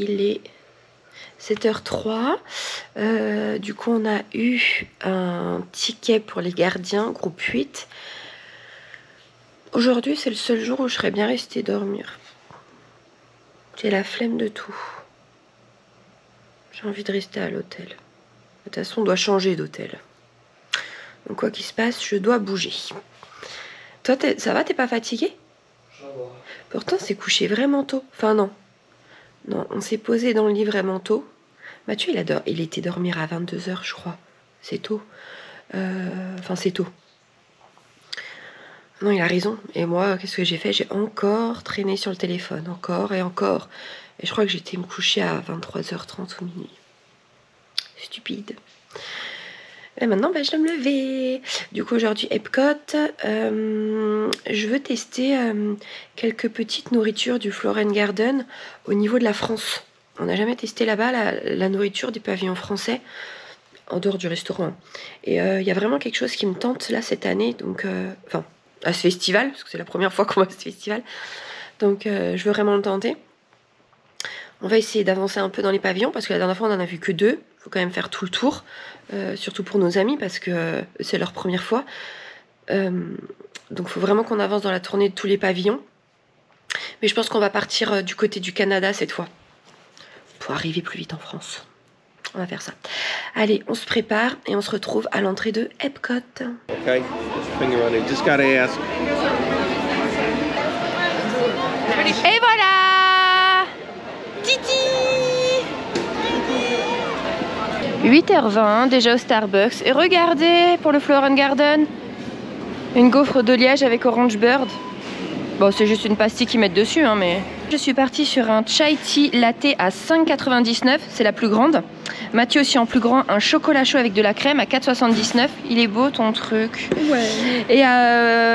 il est 7h03. Du coup, on a eu un ticket pour les gardiens, groupe 8. Aujourd'hui, c'est le seul jour où je serais bien restée dormir. J'ai la flemme de tout. J'ai envie de rester à l'hôtel. De toute façon, on doit changer d'hôtel. Donc, quoi qu'il se passe, je dois bouger. Toi, ça va, t'es pas fatigué? Ça va. Pourtant, c'est couché vraiment tôt. Enfin, non. Non, on s'est posé dans le lit vraiment tôt. Mathieu, il était dormir à 22h, je crois. C'est tôt. Enfin, c'est tôt. Non, il a raison. Et moi, qu'est-ce que j'ai fait? J'ai encore traîné sur le téléphone. Encore et encore. Et je crois que j'étais me coucher à 23h30 ou minuit. Stupide. Et maintenant, je dois me lever. Du coup, aujourd'hui, Epcot. Je veux tester quelques petites nourritures du Flower Garden au niveau de la France. On n'a jamais testé là-bas la nourriture des pavillons français, en dehors du restaurant. Et il y a vraiment quelque chose qui me tente là cette année. Donc, enfin, à ce festival, parce que c'est la première fois qu'on va à ce festival. Donc, je veux vraiment le tenter. On va essayer d'avancer un peu dans les pavillons, parce que la dernière fois, on n'en a vu que 2. Il faut quand même faire tout le tour, surtout pour nos amis, parce que c'est leur première fois. Donc, il faut vraiment qu'on avance dans la tournée de tous les pavillons. Mais je pense qu'on va partir du côté du Canada cette fois, pour arriver plus vite en France. On va faire ça. Allez, on se prépare et on se retrouve à l'entrée de Epcot. Okay, finger on it. Just gotta ask. Et voilà, Titi. 8h20, déjà au Starbucks. Et regardez, pour le Flower Garden, une gaufre de liège avec Orange Bird. Bon, c'est juste une pastille qu'ils mettent dessus, hein, mais... Je suis partie sur un chai tea latte à 5,99, c'est la plus grande. Mathieu aussi en plus grand, un chocolat chaud avec de la crème à 4,79. Il est beau ton truc. Ouais. Et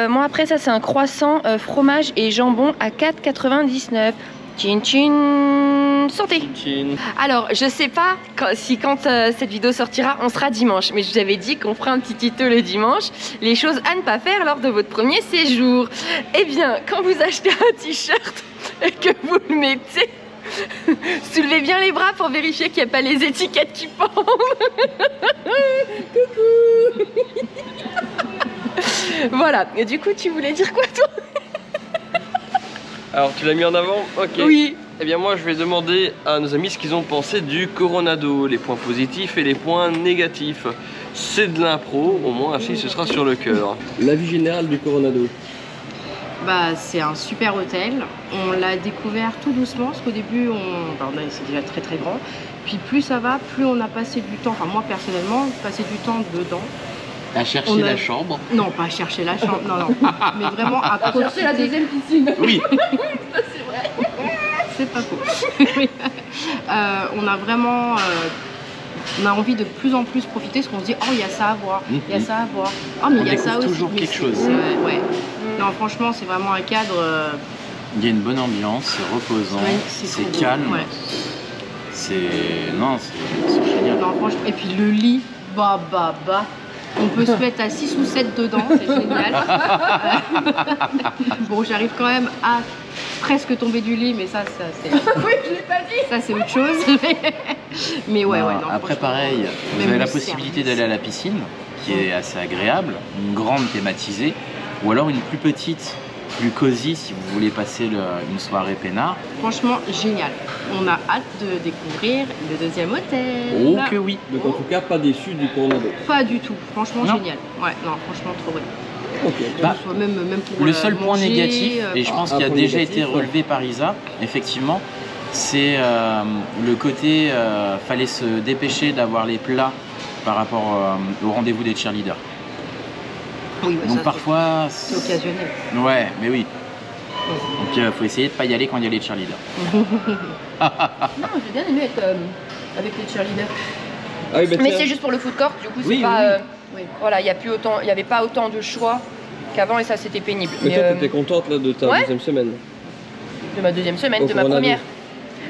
moi après ça c'est un croissant fromage et jambon à 4,99. Chin chin, santé. Chin. Alors je sais pas si quand cette vidéo sortira on sera dimanche, mais je vous avais dit qu'on fera un petit tuto le dimanche, les choses à ne pas faire lors de votre premier séjour. Eh bien quand vous achetez un t-shirt et que vous le mettez, soulevez bien les bras pour vérifier qu'il n'y a pas les étiquettes qui pendent. Coucou. Voilà, et du coup tu voulais dire quoi toi? Alors tu l'as mis en avant? Ok. Oui. Eh bien moi je vais demander à nos amis ce qu'ils ont pensé du Coronado, les points positifs et les points négatifs. C'est de l'impro, au moins ainsi ce sera sur le cœur. L'avis général du Coronado? Bah, c'est un super hôtel. On l'a découvert tout doucement parce qu'au début, c'est déjà très très grand. Puis plus ça va, plus on a passé du temps, enfin moi personnellement, passé du temps dedans. À chercher la chambre? Non, pas à chercher la chambre, non, non. Mais vraiment à chercher la deuxième piscine. Oui. Ça c'est vrai. C'est pas faux. On a vraiment... on a envie de plus en plus profiter parce qu'on se dit, oh, il y a ça à voir, il y a ça à voir. Oh, mais il y a ça aussi. Toujours quelque chose. Ouais. Non, franchement, c'est vraiment un cadre... Il y a une bonne ambiance, c'est reposant, ouais, c'est calme. Ouais. C'est... Non, c'est génial. Non, franchement, et puis le lit, bah. On peut se mettre à 6 ou 7 dedans, c'est génial. Bon, j'arrive quand même à presque tomber du lit, mais ça c'est... Oui, je l'ai pas dit. Ça, c'est autre chose. Mais ouais, non, après, pareil, vous avez la possibilité d'aller à la piscine, qui est assez agréable, une grande thématisée, ou alors une plus petite, plus cosy si vous voulez passer une soirée peinard. Franchement, génial. On a hâte de découvrir le deuxième hôtel. Oh que oui. Donc en tout cas pas déçu du Coronado? Pas du tout, franchement non. Génial. Ouais, non, franchement trop bien. Ok. Bah, même pour le seul point manger, négatif, et je pense qu'il a déjà été négatif, relevé par Isa, effectivement, c'est le côté fallait se dépêcher d'avoir les plats par rapport au rendez-vous des cheerleaders. Oui, donc ça, parfois c'est occasionnel. Ouais, mais oui. Donc faut essayer de pas y aller quand il y a les cheerleaders. Non, j'ai bien aimé être avec les cheerleaders. Ah oui, bah mais tiens. c'est juste pour le food court, du coup c'est Oui, pas... Oui. Voilà, il n'y avait pas autant de choix qu'avant et ça c'était pénible. Mais toi t'étais contente là de ta ouais. deuxième semaine? De ma deuxième semaine, de ma Coronado. première.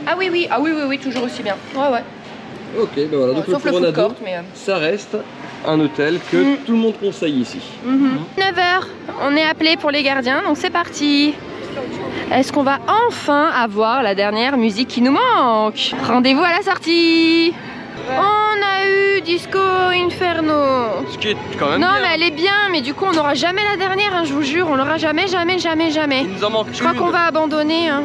Ah oui, toujours aussi bien. Ouais. Ok, ben voilà, donc Sauf le le food Coronado, court, mais... ça reste un hôtel que tout le monde conseille ici. 9h, on est appelé pour les gardiens, donc c'est parti. Est-ce qu'on va enfin avoir la dernière musique qui nous manque? Rendez-vous à la sortie. On a eu Disco Inferno. Ce qui est quand même non bien. mais elle est bien, mais du coup on n'aura jamais la dernière, hein, je vous jure, on l'aura jamais. Il nous en manque Je crois qu'on va abandonner. Hein.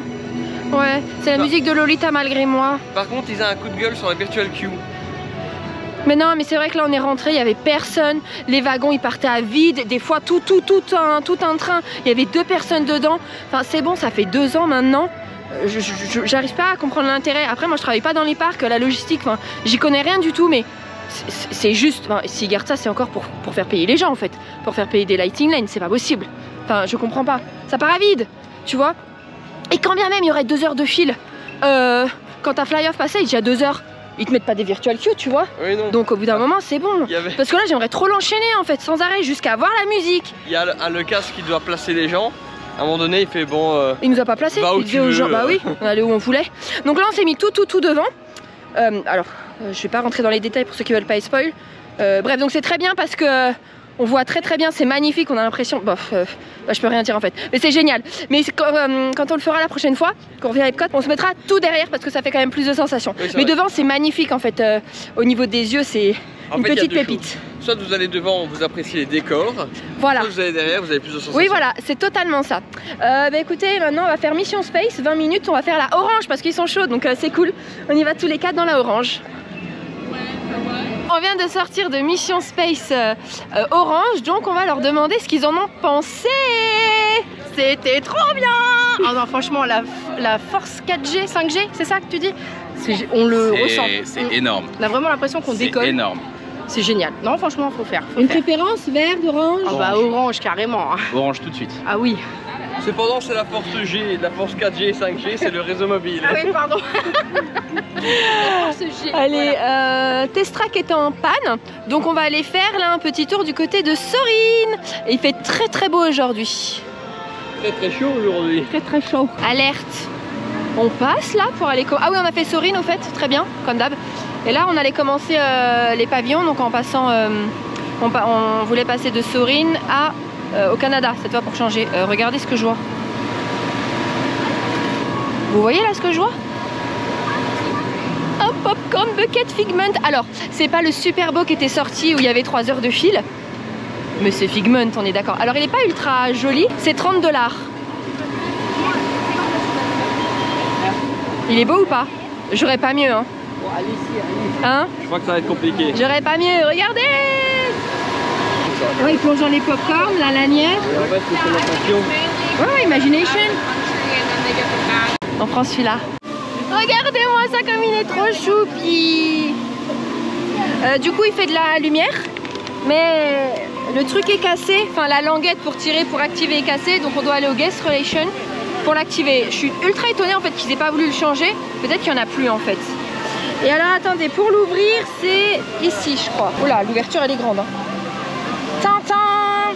Ouais, c'est la musique de Lolita malgré moi. Par contre, ils ont un coup de gueule sur la Virtual Queue. Mais non, mais c'est vrai que là on est rentré, il y avait personne, les wagons ils partaient à vide, des fois tout un train, il y avait 2 personnes dedans. Enfin c'est bon, ça fait 2 ans maintenant. J'arrive pas à comprendre l'intérêt. Après moi je travaille pas dans les parcs, la logistique, enfin, j'y connais rien du tout, mais c'est juste, enfin, s'ils gardent ça c'est encore pour faire payer les gens en fait, pour faire payer des lighting lanes, c'est pas possible. Enfin je comprends pas, ça part à vide, tu vois. Et quand bien même il y aurait 2 heures de fil, quand ta fly-off passait il y a 2 heures, ils te mettent pas des virtual queues, tu vois. Oui, non. Donc au bout d'un moment c'est bon. Parce que là j'aimerais trop l'enchaîner en fait, sans arrêt, jusqu'à voir la musique. Il y a le casque qui doit placer les gens. À un moment donné il fait bon... Il nous a pas placé, il disait aux gens, bah oui, on allait où on voulait. Donc là on s'est mis tout devant. Alors, je vais pas rentrer dans les détails pour ceux qui veulent pas spoil. Bref, donc c'est très bien parce que on voit très bien, c'est magnifique, on a l'impression... Bof, je peux rien dire en fait, mais c'est génial. Mais quand on le fera la prochaine fois, quand on revient à Epcot, on se mettra tout derrière parce que ça fait quand même plus de sensations. Oui, mais vrai. Devant c'est magnifique en fait, au niveau des yeux c'est une petite pépite. Soit vous allez devant, vous appréciez les décors, voilà. Soit vous allez derrière, vous avez plus de sensations. Oui voilà, c'est totalement ça. Bah écoutez, maintenant on va faire Mission Space, 20 minutes, on va faire la orange parce qu'ils sont chauds, donc c'est cool. On y va tous les 4 dans la orange. On vient de sortir de Mission Space Orange, donc on va leur demander ce qu'ils en ont pensé. C'était trop bien. Oh non, franchement, la force 4G, 5G, c'est ça que tu dis? On le ressent. C'est énorme. On a vraiment l'impression qu'on décolle. C'est énorme. C'est génial. Non, franchement, faut faire. Une préférence, vert, orange? Ah bah orange, carrément. Orange tout de suite. Ah oui. Cependant, c'est la force G, la force 4G et 5G, c'est le réseau mobile. Ah oui, pardon. Allez, voilà. Test-Track est en panne, donc on va aller faire là un petit tour du côté de Soarin'. Et il fait très beau aujourd'hui. Très chaud aujourd'hui. Très chaud. Alerte. On passe là pour aller... Ah oui, on a fait Soarin' au fait, très bien, comme d'hab. Et là, on allait commencer les pavillons, donc en passant... on voulait passer de Soarin' au Canada, cette fois pour changer. Regardez ce que je vois. Vous voyez là ce que je vois? Un Popcorn Bucket Figment. Alors, c'est pas le super beau qui était sorti où il y avait 3 heures de fil. Mais c'est Figment, on est d'accord. Alors, il est pas ultra joli. C'est 30 $. Il est beau ou pas? J'aurais pas mieux, hein. Bon, allez-y. Hein? Je crois que ça va être compliqué. J'aurais pas mieux. Regardez! Ouais, il plonge dans les popcorn, la lanière. Et en fait, c'est son attention. Ouais, Imagination. On prend celui-là. Regardez-moi ça comme il est trop choupi. Du coup, il fait de la lumière. Mais le truc est cassé. Enfin, la languette pour tirer, pour activer est cassée. Donc, on doit aller au Guest Relation pour l'activer. Je suis ultra étonnée en fait qu'ils aient pas voulu le changer. Peut-être qu'il n'y en a plus en fait. Et alors, attendez, pour l'ouvrir, c'est ici, je crois. Oula, l'ouverture, elle est grande. Hein. Tintin!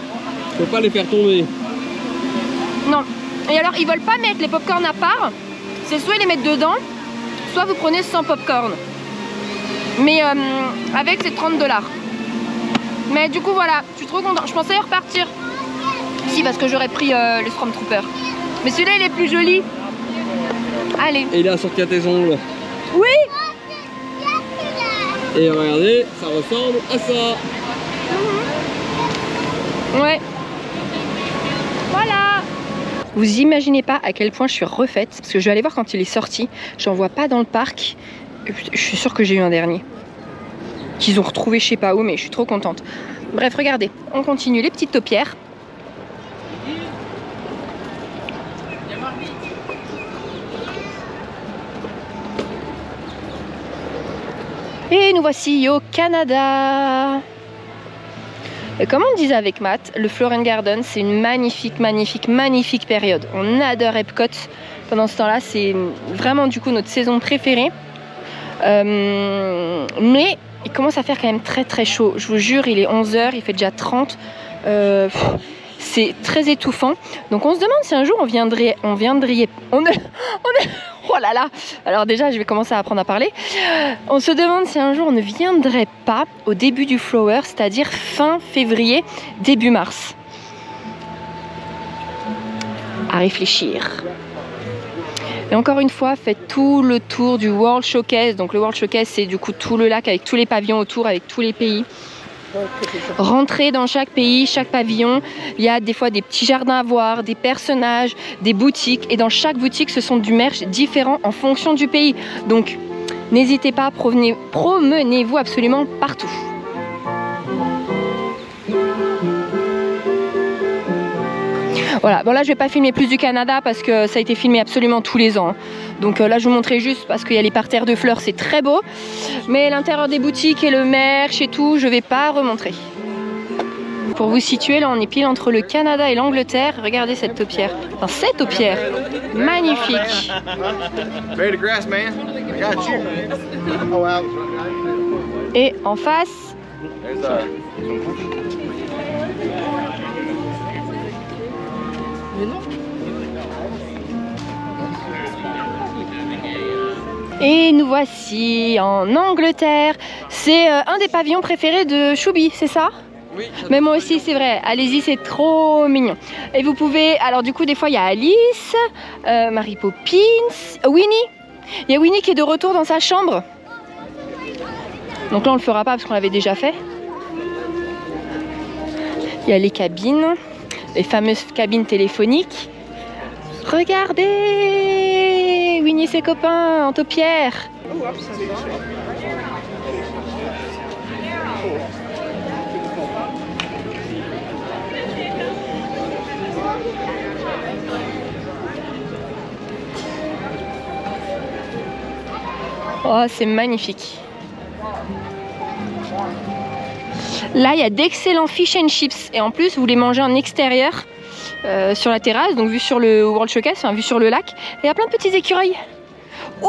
Faut pas les faire tomber. Non. Et alors, ils veulent pas mettre les popcorn à part. C'est soit ils les mettent dedans, soit vous prenez sans popcorn. Mais avec c'est 30 $. Mais du coup, voilà, je suis trop contente. Je pensais repartir. Si, parce que j'aurais pris le Stormtrooper. Mais celui-là, il est plus joli. Allez. Et il est assorti à tes ongles. Oui. Et regardez, ça ressemble à ça. Ouais. Voilà. Vous imaginez pas à quel point je suis refaite. Parce que je vais aller voir quand il est sorti. J'en vois pas dans le parc. Je suis sûre que j'ai eu un dernier. Qu'ils ont retrouvé je sais pas où, mais je suis trop contente. Bref, regardez. On continue les petites taupières. Et nous voici au Canada. Et comme on disait avec Matt, le Flower & Garden, c'est une magnifique période. On adore Epcot. Pendant ce temps-là, c'est vraiment du coup notre saison préférée. Mais il commence à faire quand même très chaud. Je vous jure, il est 11 h, il fait déjà 30. C'est très étouffant. Donc on se demande si un jour on viendrait... Oh là là. Alors déjà, je vais commencer à apprendre à parler. On se demande si un jour on ne viendrait pas au début du Flower, c'est-à-dire fin février, début mars. À réfléchir. Et encore une fois, faites tout le tour du World Showcase. Donc le World Showcase, c'est du coup tout le lac avec tous les pavillons autour, avec tous les pays. Rentrez dans chaque pays, chaque pavillon. Il y a des fois des petits jardins à voir, des personnages, des boutiques. Et dans chaque boutique, ce sont du merch différent en fonction du pays. Donc n'hésitez pas, promenez-vous absolument partout. Voilà, bon là je vais pas filmer plus du Canada parce que ça a été filmé absolument tous les ans. Donc là je vous montrais juste parce qu'il y a les parterres de fleurs, c'est très beau. Mais l'intérieur des boutiques et le merch et tout, je vais pas remontrer. Pour vous situer, là on est pile entre le Canada et l'Angleterre. Regardez cette taupière. Enfin cette taupière, magnifique. Et en face... Et nous voici en Angleterre. C'est un des pavillons préférés de Choubi, c'est ça? Oui. Mais moi aussi, c'est vrai. Allez-y, c'est trop mignon. Et vous pouvez... Alors du coup, des fois, il y a Alice, Mary Poppins, Winnie. Il y a Winnie qui est de retour dans sa chambre. Donc là, on le fera pas parce qu'on l'avait déjà fait. Il y a les cabines, les fameuses cabines téléphoniques. Regardez, Winnie et ses copains en taupière. Oh, c'est magnifique. Là, il y a d'excellents fish and chips. Et en plus, vous les mangez en extérieur. Sur la terrasse, donc vue sur le World Showcase, enfin vue sur le lac. Et il y a plein de petits écureuils. Ouh,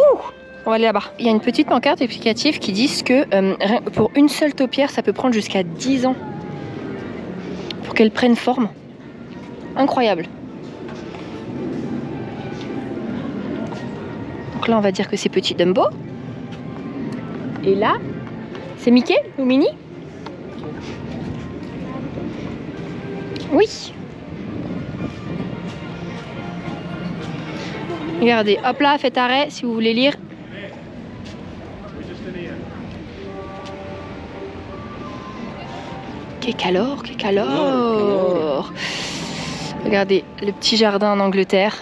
on va aller là-bas. Il y a une petite pancarte explicative qui dit que pour une seule taupière, ça peut prendre jusqu'à 10 ans pour qu'elle prenne forme. Incroyable. Donc là, on va dire que c'est petit Dumbo. Et là, c'est Mickey ou Minnie? Oui. Regardez, hop là, faites arrêt si vous voulez lire. Qu'est-ce qu'alors. Regardez, le petit jardin en Angleterre.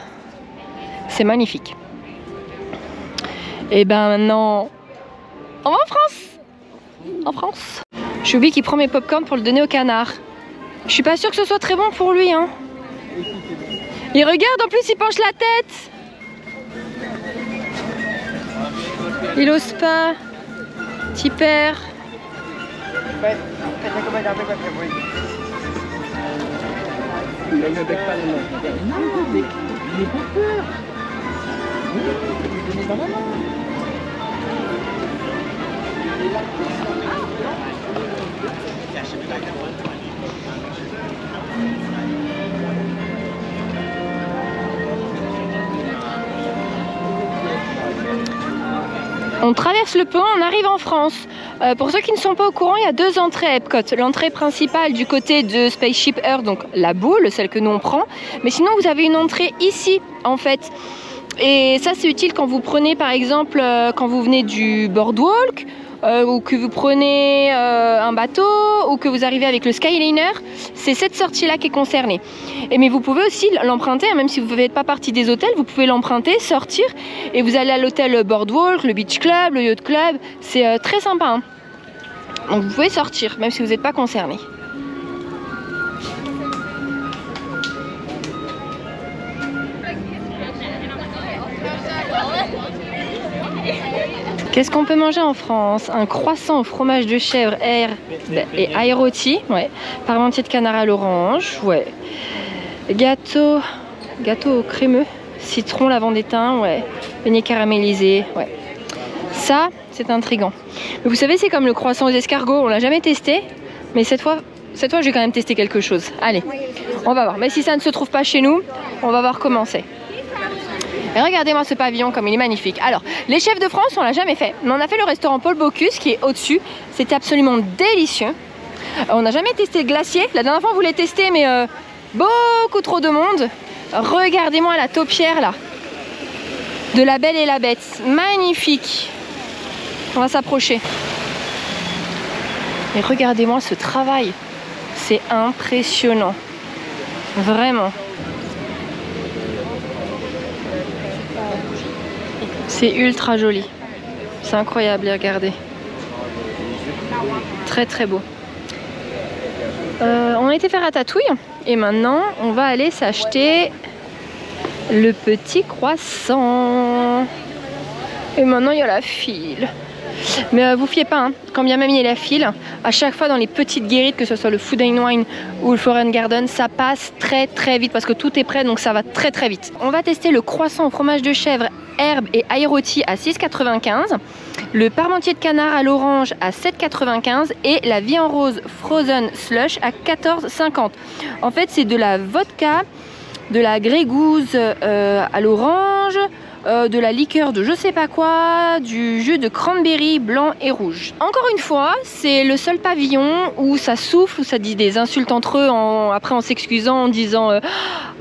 C'est magnifique. Et ben maintenant, on va en France. En France. Choubi qui prend mes popcorn pour le donner au canard. Je suis pas sûre que ce soit très bon pour lui, hein. Il regarde, en plus il penche la tête. Il ose pas. Petit père. On traverse le pont, on arrive en France. Pour ceux qui ne sont pas au courant, il y a deux entrées à Epcot. L'entrée principale du côté de Spaceship Earth, donc la boule, celle que nous on prend. Mais sinon, vous avez une entrée ici, en fait. Et ça, c'est utile quand vous prenez, par exemple, quand vous venez du Boardwalk, ou que vous prenez un bateau, ou que vous arrivez avec le Skyliner. C'est cette sortie-là qui est concernée. Mais vous pouvez aussi l'emprunter, même si vous ne faites pas partie des hôtels, vous pouvez l'emprunter, sortir, et vous allez à l'hôtel Boardwalk, le Beach Club, le Yacht Club. C'est très sympa, hein. Donc vous pouvez sortir, même si vous n'êtes pas concerné. Qu'est-ce qu'on peut manger en France? Un croissant au fromage de chèvre et aéroti, ouais. Parmentier de canard à l'orange, ouais. Gâteau au crémeux, citron, lavandétain, ouais. Beignet caramélisé, ouais. Ça, c'est intriguant. Mais vous savez, c'est comme le croissant aux escargots, on l'a jamais testé, mais cette fois, je vais quand même tester quelque chose. Allez, on va voir. Mais si ça ne se trouve pas chez nous, on va voir comment c'est. Et regardez-moi ce pavillon comme il est magnifique. Alors, les chefs de France, on l'a jamais fait. Mais on a fait le restaurant Paul Bocuse qui est au-dessus. C'était absolument délicieux. On n'a jamais testé le glacier. La dernière fois, on voulait tester, mais beaucoup trop de monde. Regardez-moi la taupière là. de La Belle et la Bête. Magnifique. On va s'approcher. Et regardez-moi ce travail. C'est impressionnant. Vraiment. C'est ultra joli. C'est incroyable à regarder. Très très beau. On a été faire Ratatouille et maintenant on va aller s'acheter le petit croissant. Et maintenant il y a la file. Mais vous fiez pas, hein. Quand bien même il y a la file, à chaque fois dans les petites guérites, que ce soit le Food and Wine ou le Foreign Garden, ça passe très très vite parce que tout est prêt, donc ça va très très vite. On va tester le croissant au fromage de chèvre, herbe et ail rôti à 6,95, le parmentier de canard à l'orange à 7,95 et la vie en rose frozen slush à 14,50. En fait c'est de la vodka, de la grey goose à l'orange, de la liqueur de je sais pas quoi, du jus de cranberry blanc et rouge. Encore une fois, c'est le seul pavillon où ça souffle, où ça dit des insultes entre eux, après en s'excusant, en disant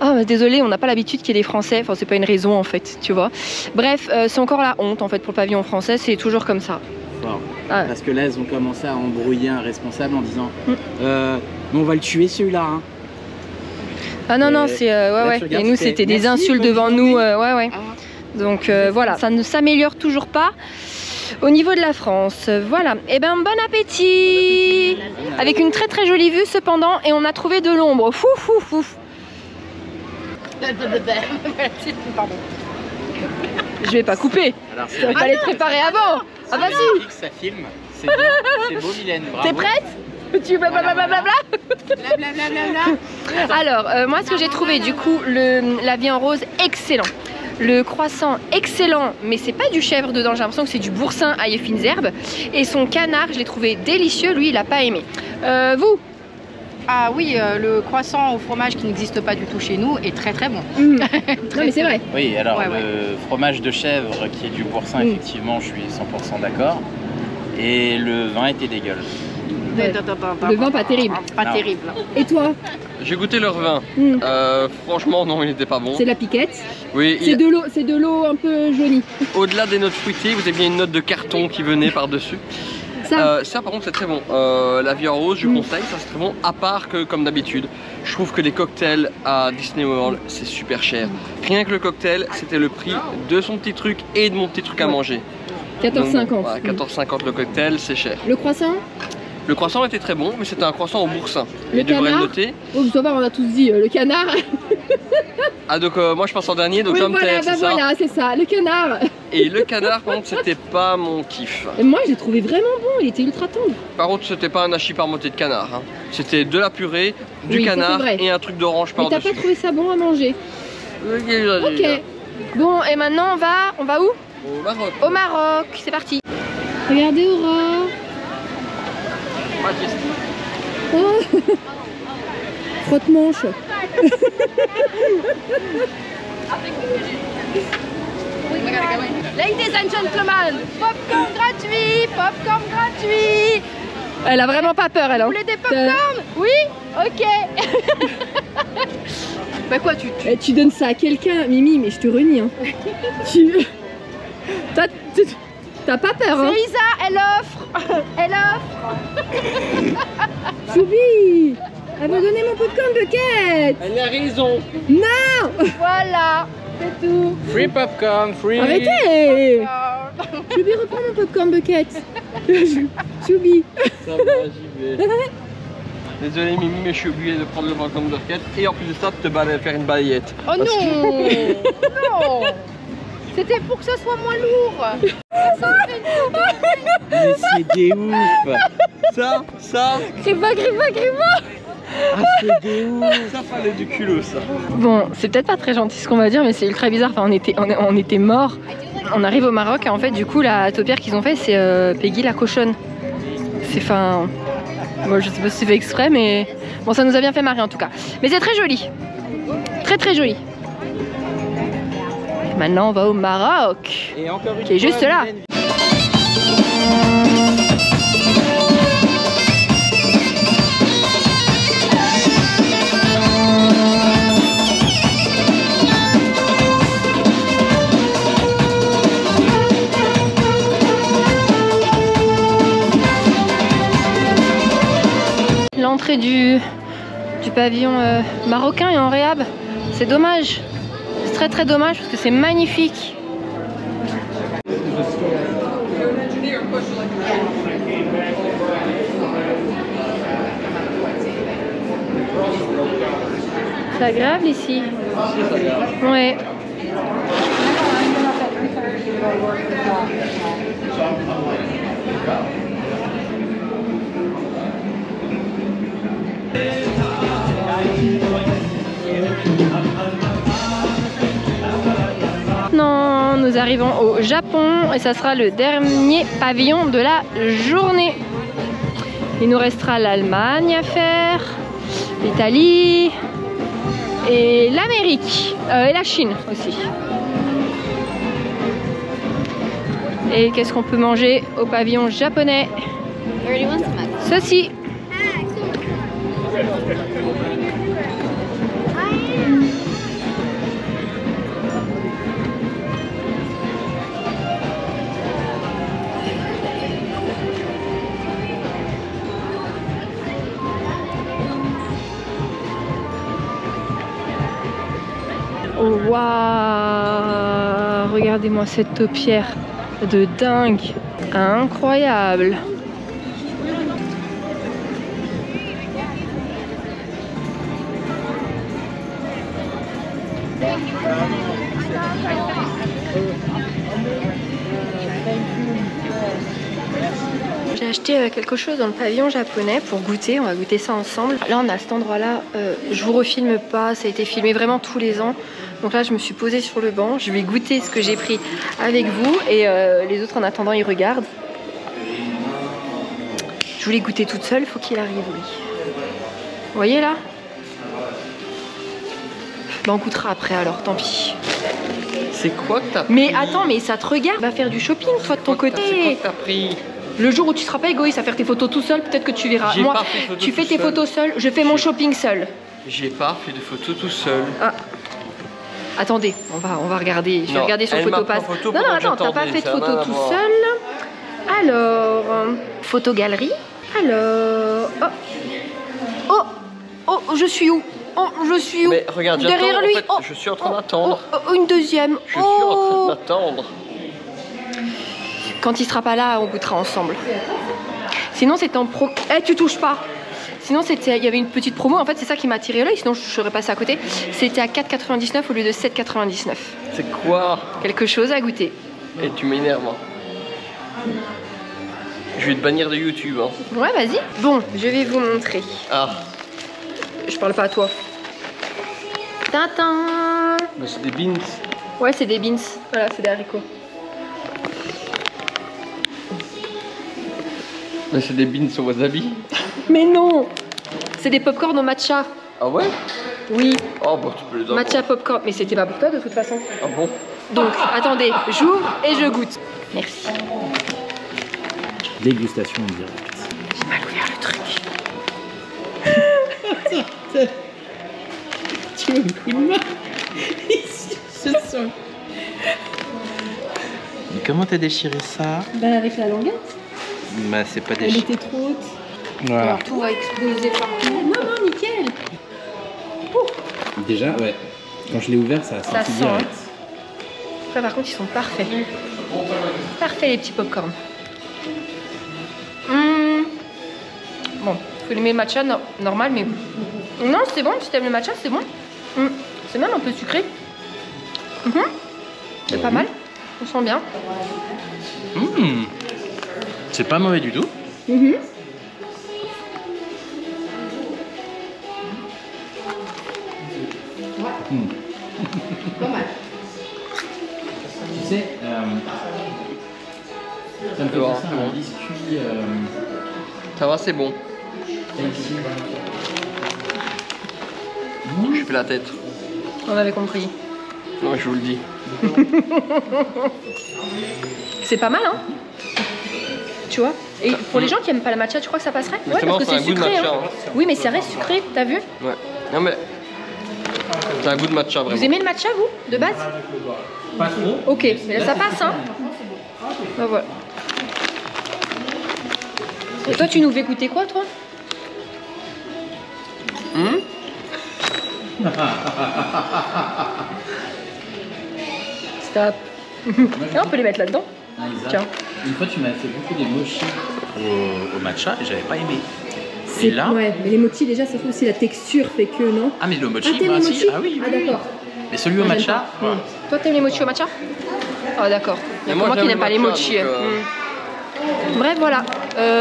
ah désolé, on n'a pas l'habitude qu'il y ait des Français. Enfin, c'est pas une raison en fait, tu vois. Bref, c'est encore la honte en fait pour le pavillon français, c'est toujours comme ça. Wow. Ah. Parce que là, ils ont commencé à embrouiller un responsable en disant on va le tuer celui-là. Hein. Ah non, non, c'est ouais. Et nous, c'était des insultes devant nous, ouais. Ah. Donc voilà, ça ne s'améliore toujours pas au niveau de la France. Voilà, et ben bon appétit. Avec une très très jolie vue cependant, et on a trouvé de l'ombre. Pardon. Je vais pas couper. Il fallait te préparer avant. Ah bah si. Ça filme. C'est bien. C'est beau, Mylène. Bravo. T'es prête? Tu blablabla. Alors moi ce que j'ai trouvé du coup, la vie en rose excellent. Le croissant excellent, mais c'est pas du chèvre dedans, j'ai l'impression que c'est du boursin ail et fines herbes. Et son canard, je l'ai trouvé délicieux, lui il a pas aimé. Vous? Ah oui, le croissant au fromage qui n'existe pas du tout chez nous est très très bon. Non mais c'est vrai. Oui, alors le fromage de chèvre qui est du boursin, effectivement, je suis 100% d'accord. Et le vin était dégueulasse. Le vin pas terrible. Pas terrible. Et toi? J'ai goûté leur vin. Franchement, non, il n'était pas bon. C'est la piquette. Oui. C'est de l'eau un peu jaunie. Au-delà des notes fruitées, vous avez bien une note de carton qui venait par-dessus. Ça par contre c'est très bon. La vie en rose, je conseille, ça c'est très bon. À part que comme d'habitude, je trouve que les cocktails à Disney World c'est super cher. Rien que le cocktail, c'était le prix de son petit truc et de mon petit truc à manger. 14,50. Voilà, 14,50 le cocktail, c'est cher. Le croissant? Le croissant était très bon, mais c'était un croissant au boursin. Le canard, devrait le noter. Oh, ça va, on a tous dit le canard. Ah donc moi je passe en dernier, donc oui, je vais me taire, c'est ça. Voilà, c'est ça, le canard. Et le canard, par contre, c'était pas mon kiff. Et moi, je l'ai trouvé vraiment bon, il était ultra tendre. Par contre, c'était pas un hachis parmentier de canard. Hein. C'était de la purée, du canard et un truc d'orange par-dessus. Mais t'as pas trouvé ça bon à manger? Ok. Bon, et maintenant, on va où? Au Maroc. Au Maroc, c'est parti. Regardez Aura. Oh. Frotte-manche. Ladies and gentlemen, popcorn gratuit, popcorn gratuit. Elle a vraiment pas peur, elle. Vous voulez des popcorn? Oui. Ok. Bah quoi, tu donnes ça à quelqu'un, Mimi, mais je te renie. Hein. T'as pas peur, hein? C'est Isa, elle offre. Elle offre. Choubi, elle m'a donné mon popcorn bucket. Elle a raison. Non. Voilà, c'est tout. Free popcorn, free. Arrêtez. Choubi, reprends mon popcorn bucket. Choubi. Ça va, j'y vais. Désolé Mimi, mais je suis obligé de prendre le popcorn bucket et en plus de ça de te faire une balayette. Oh non. Non. C'était pour que ça soit moins lourd. Mais c'est des ouf. Ça. Griva. Ah, c'est des ouf. Ça fallait du culot, ça. Bon, c'est peut-être pas très gentil ce qu'on va dire, mais c'est ultra bizarre. Enfin, on était morts. On arrive au Maroc et en fait, du coup, la taupière qu'ils ont fait, c'est Peggy la cochonne. C'est fin. Bon, je sais pas si c'est fait exprès, mais bon, ça nous a bien fait marrer en tout cas. Mais c'est très joli. Très très joli. Maintenant on va au Maroc, et encore une qui est juste là. l'entrée du pavillon marocain et en réhab. C'est dommage. C'est très très dommage parce que c'est magnifique. C'est agréable ici. Ouais. Non, nous arrivons au Japon et ça sera le dernier pavillon de la journée. Il nous restera l'Allemagne à faire, l'Italie et l'Amérique et la Chine aussi. Et qu'est-ce qu'on peut manger au pavillon japonais? Ceci. Waouh! Regardez-moi cette taupière de dingue! Incroyable! J'ai acheté quelque chose dans le pavillon japonais pour goûter, on va goûter ça ensemble. Là on a cet endroit là, je vous refilme pas, ça a été filmé vraiment tous les ans. Donc là je me suis posée sur le banc, je vais goûter ce que j'ai pris avec vous et les autres en attendant ils regardent. Je voulais goûter toute seule, faut qu'il arrive lui. Vous voyez là? Ben, on goûtera après alors, tant pis. C'est quoi que t'as pris? Mais attends, mais ça te regarde, va faire du shopping toi de ton côté. C'est quoi que t'as pris? Le jour où tu seras pas égoïste à faire tes photos tout seul, peut-être que tu verras. Moi, tu fais tes photos seul, je fais mon shopping seul. J'ai pas fait de photos tout seul. Ah. Attendez, on va regarder. Je vais regarder sur Photopass. Non, non, attends, t'as pas fait de photo tout seul. Alors, photo galerie. Alors, oh, je suis où? Oh, je suis où? Mais regarde, derrière lui. En fait, je suis en train d'attendre. Une deuxième. Je suis en train d'attendre. Quand il sera pas là, on goûtera ensemble. Sinon, c'était en pro. Eh, tu touches pas. Sinon, il y avait une petite promo. En fait, c'est ça qui m'a attiré l'œil. Sinon, je serais passé à côté. C'était à 4,99 au lieu de 7,99. C'est quoi? Quelque chose à goûter. Et tu m'énerves. Hein. Je vais te bannir de YouTube. Hein. Ouais, vas-y. Bon, je vais vous montrer. Ah. Je parle pas à toi. Tintin. Bah, c'est des beans. Ouais, c'est des beans. Voilà, c'est des haricots. Mais c'est des beans au wasabi. Mais non, c'est des popcorn au matcha. Ah ouais? Oui. Oh bah tu peux les avoir. Matcha popcorn, mais c'était pas pour toi de toute façon. Ah bon? Donc, attendez, j'ouvre et je goûte. Merci. Dégustation en direct. J'ai mal ouvert le truc. Tu veux un coup de main? Je sens. Mais comment t'as déchiré ça? Bah avec la languette. Bah c'est pas Elle déchiré. était trop haute. Voilà. Alors, tout va exploser partout. Non, nickel. Déjà, ouais. Quand je l'ai ouvert, ça a Ça senti sent. direct. Après, par contre, ils sont parfaits. Parfaits les petits popcorn. Bon, faut aimer le matcha normal, mais non, c'est bon. Si t'aimes le matcha, c'est bon. C'est même un peu sucré. C'est pas mal. On sent bien. C'est pas mauvais du tout. Pas mal. Tu sais, ça me fait voir, penser à un biscuit. Ça va, c'est bon. Ici. Je fais la tête. On avait compris. Non, je vous le dis. C'est pas mal, hein? Tu vois? Et pour les gens qui aiment pas le matcha, tu crois que ça passerait? Ouais, Justement, parce que c'est un c'est goût de sucré. matcha. Hein. Oui, mais ça reste sucré, t'as vu? Ouais. Non mais. C'est un goût de matcha vraiment. Vous aimez le matcha, vous, de base? Pas trop. Ok, mais là, ça passe, hein? Bah voilà. Et toi, tu nous fais goûter quoi, toi? Stop. Ah, on peut les mettre là-dedans. Ah, tiens. Une fois, tu m'as fait beaucoup des mochis au matcha et j'avais pas aimé. Et là... Ouais, mais les mochis, déjà, ça trouve aussi la texture fait que, non? Ah, mais le mochi, ah, t'aimes les mochis? Ah oui, ah d'accord. Mais celui au matcha, Toi, t'aimes les mochis au matcha? Ah, d'accord. Il y a moi qui n'aime pas les mochis. Bref, voilà.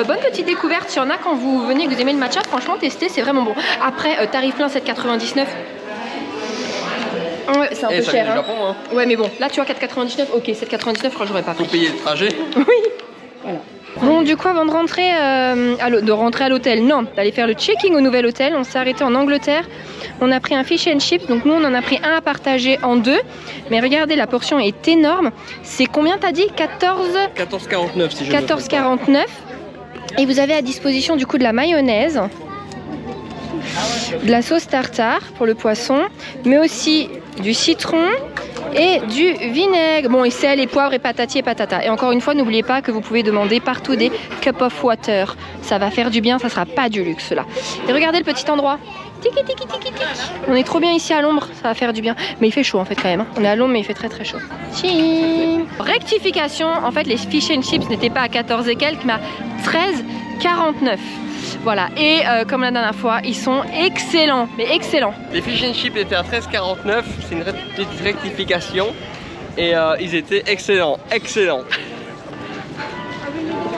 Bonne petite découverte. S'il y en a quand vous venez, que vous aimez le matcha, franchement, testez, c'est vraiment bon. Après, tarif plein, 7,99. Ouais, c'est un peu cher. Hein. Japon, hein. Ouais, mais bon, là, tu vois, 4,99. Ok, 7,99, je crois que j'aurais pas pris. Pour payer le trajet. Oui. Voilà. Bon, du coup, avant de rentrer à l'hôtel, non, d'aller faire le checking au nouvel hôtel, on s'est arrêté en Angleterre. On a pris un fish and chips, donc nous on en a pris un à partager en deux. Mais regardez, la portion est énorme. C'est combien t'as dit? 14,49 si je 14,49. Et vous avez à disposition du coup de la mayonnaise, de la sauce tartare pour le poisson, mais aussi du citron et du vinaigre. Bon, et sel et poivre et patati et patata. Et encore une fois, n'oubliez pas que vous pouvez demander partout des cup of water. Ça va faire du bien, ça sera pas du luxe là. Et regardez le petit endroit. Tiki, tiki, tiki, tiki. On est trop bien ici à l'ombre, ça va faire du bien. Mais il fait chaud en fait quand même. Hein. On est à l'ombre mais il fait très très chaud. Tchim. Rectification, en fait les fish and chips n'étaient pas à 14 et quelques mais à 13,49. Voilà, et comme la dernière fois, ils sont excellents, mais excellents. Les fish and chips étaient à 13,49, c'est une petite rectification. Et ils étaient excellents, excellents.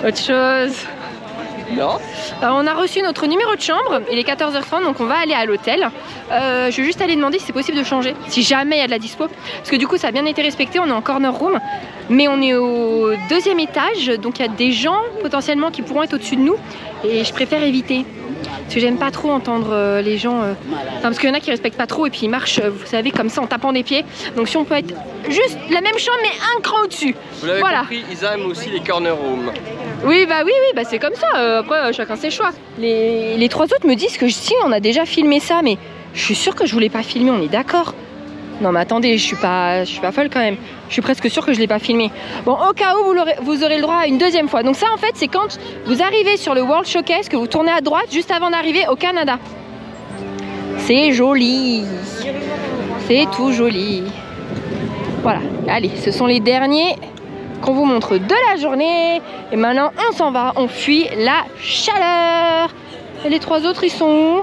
Autre chose. Non. On a reçu notre numéro de chambre, il est 14h30 donc on va aller à l'hôtel. Je vais juste aller demander si c'est possible de changer, si jamais il y a de la dispo. Parce que du coup ça a bien été respecté, on est en corner room, mais on est au 2e étage, donc il y a des gens potentiellement qui pourront être au-dessus de nous. Et je préfère éviter, parce que j'aime pas trop entendre les gens, parce qu'il y en a qui respectent pas trop et puis ils marchent, vous savez, comme ça en tapant des pieds. Donc si on peut être juste la même chambre mais un cran au-dessus. Vous l'avez compris, ils aiment aussi les corner rooms. Oui, bah oui, c'est comme ça. Après, chacun ses choix. Les trois autres me disent que si, on a déjà filmé ça, mais je suis sûre que je voulais pas filmer, on est d'accord? Non, mais attendez, je suis pas folle quand même. Je suis presque sûre que je l'ai pas filmé. Bon, au cas où, vous aurez le droit à une deuxième fois. Donc ça, en fait, c'est quand vous arrivez sur le World Showcase, que vous tournez à droite juste avant d'arriver au Canada. C'est joli. C'est tout joli. Voilà, allez, ce sont les derniers qu'on vous montre de la journée. Et maintenant on s'en va, on fuit la chaleur. Et les trois autres ils sont où?